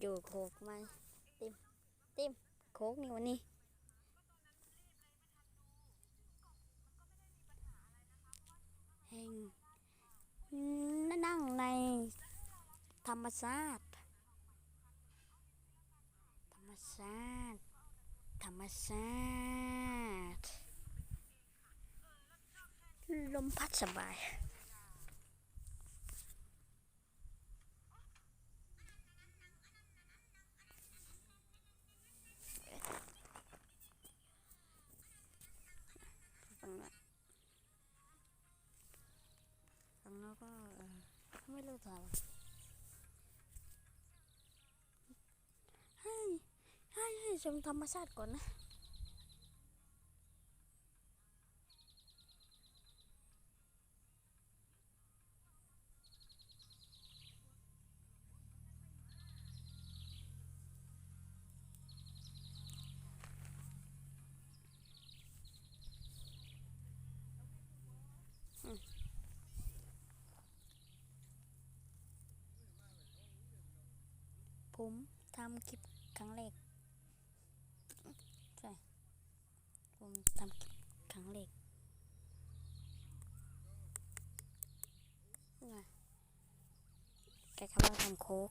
อยู่โคกมาติมติมโคกนี่วันนี้แห่งนั่งในธรรมชาติธรรมชาติธรรมชาติลมพัดสบายฟังนะฟังแล้วก็ไม่รู้ทำให้ชมธรรมชาติก่อนนะผมทำคลิปครั้งแรกใช่ผมทำคลิปครั้งแรกไงแกกำลังทำโค้ก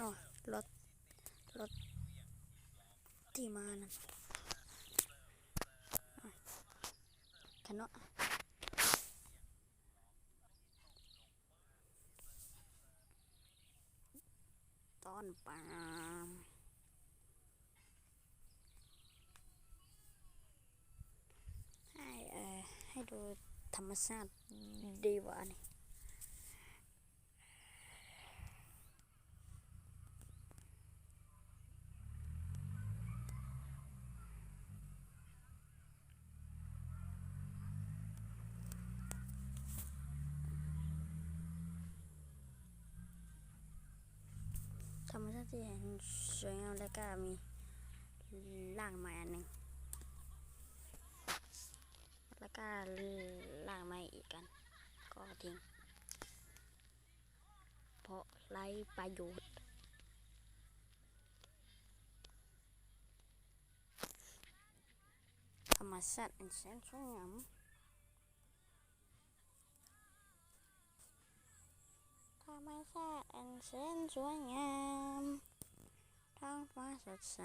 อ๋อรถรถที่มานะขนมต้นปาล์มให้ดูธรรมชาติดีกว่านี่ธรรมชาติที่เห็นสวยงามแล้วก็มีล่างไม้อันหนึ่งแล้วก็ล่างไม้อีกกันก็ทิ้งเพราะไร้ประโยชน์ธรรมชาติอันแสนสวยงามธรรมชาติอันแสนสวยงามท้องฟ้าสดใส